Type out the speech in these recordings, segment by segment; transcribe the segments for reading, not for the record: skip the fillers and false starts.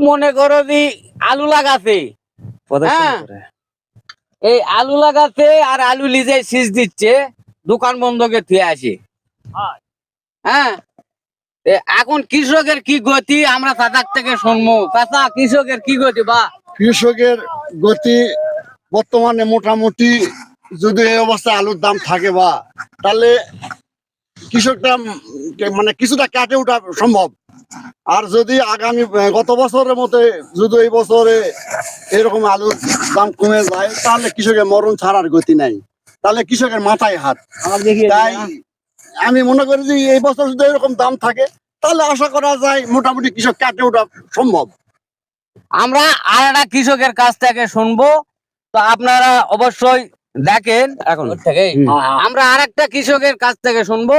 মনে করো যে আলু লাগাছে, হ্যাঁ, এই আলু লাগাছে আর আলু লিজে শীষ দিচ্ছে, দোকান বন্ধকে থুয়ে আসে। হ্যাঁ, এখন কৃষকের কি গতি আমরা চাচার থেকে শুনবো। চাচা, কৃষকের কি গতি? বা কৃষকের গতি বর্তমানে মোটামুটি যদি এই অবস্থায় আলুর দাম থাকে বা তাহলে কৃষকটা মানে কিছুটা কাটে ওঠা সম্ভব। আর যদি আগামী গত বছরের মতো যদি এই বছরে এরকম আলুর দাম কমে যায় তাহলে কৃষকের মরণ ছাড়ার গতি নাই, তাহলে কৃষকের মাথায় হাত। তাই আমি মনে করি যে এই বছর যদি এরকম দাম থাকে তাহলে আশা করা যায় মোটামুটি কৃষক কাটে ওঠা সম্ভব। আমরা আর একটা কৃষকের কাছ থেকে শুনবো, তো আপনারা অবশ্যই দেখেন। এখন আমরা আর একটা কৃষকের কাছ থেকে শুনবো,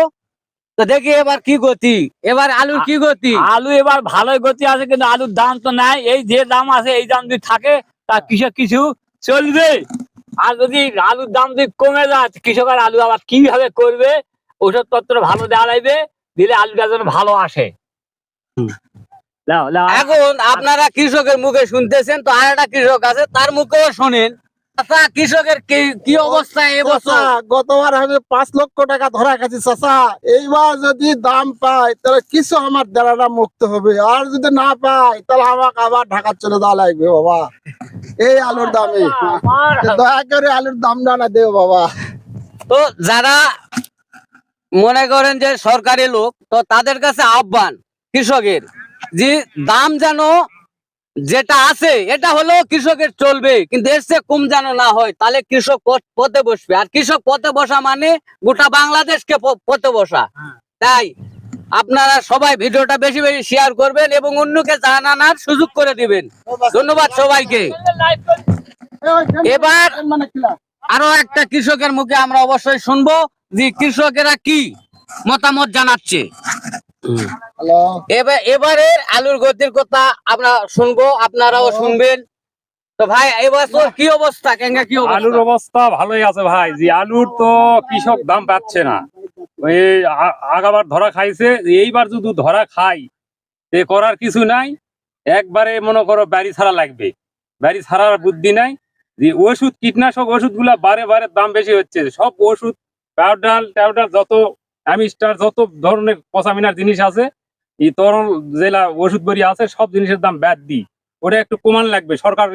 তো দেখি এবার কি গতি, এবার আলুর কি গতি। আলু এবার ভালোই গতি আছে, কিন্তু আলুর দাম তো নাই। এই যে দাম আছে এই দাম যদি থাকে তা কৃষক কিছু চলবে। আর যদি আলুর দাম যদি কমে যায় কৃষকের আলু আবার কিভাবে করবে, ওষুধপত্র ভালো দেওয়া লাগবে, দিলে আলুটা যেন ভালো আসে। এখন আপনারা কৃষকের মুখে শুনতেছেন, তো আর একটা কৃষক আছে তার মুখেও শোনেন। আচ্ছা, কৃষকের কি অবস্থা এবছর? গতবার আমি 5 লক্ষ টাকা ধরা খাচ্ছি চাচা, এইবার যদি দাম পাই তাহলে কিছু আমার দেড়াটা মুক্ত হবে, আর যদি না পাই তাহলে আমাকে আবার ঢাকা চলে যাওয়া লাগবে বাবা এই আলুর দামে। দয়া করে আলুর দাম না দেও বাবা। তো যারা মনে করেন যে সরকারি লোক, তো তাদের কাছে আহ্বান কৃষকের যে দাম যেন যেটা আছে এটা হলো কৃষকের চলবে, কিন্তু এর চেয়ে কম যেন না হয়, তাহলে কৃষক পথে বসবে। আর কৃষক পথে বসা মানে গোটা বাংলাদেশকে পথে বসা। তাই আপনারা সবাই ভিডিওটা বেশি বেশি শেয়ার করবেন এবং অন্যকে জানানোর সুযোগ করে দিবেন। ধন্যবাদ সবাইকে। এবার আরো একটা কৃষকের মুখে আমরা অবশ্যই শুনবো যে কৃষকেরা কি মতামত জানাচ্ছে। এবারে আলুর গতির কথা আমরা শুনবো, আপনারাও শুনবেন। তো ভাই, এবছর কি অবস্থা? কেঙ্গা কি অবস্থা? আলুর অবস্থা ভালোই আছে ভাই, যে আলুর তো কৃষক দাম পাচ্ছে না। এই আগাবার ধরা খাইছে, এইবার যদি ধরা খাই এ করার কিছু নাই। একবারে মনে করো বাড়ি ছাড়া লাগবে, বাড়ি ছাড়ার বুদ্ধি নাই। যে ওষুধ কীটনাশক ওষুধ গুলা বারে বারে দাম বেশি হচ্ছে। সব ওষুধ পাউডার টাউডার যত অ্যামিস্টার যত ধরনের পচামিনার জিনিস আছে, এই তরল যেটা ওষুধ বড়ি আছে সব জিনিসের দাম বাদ দিই, ওটা একটু কমান লাগবে সরকার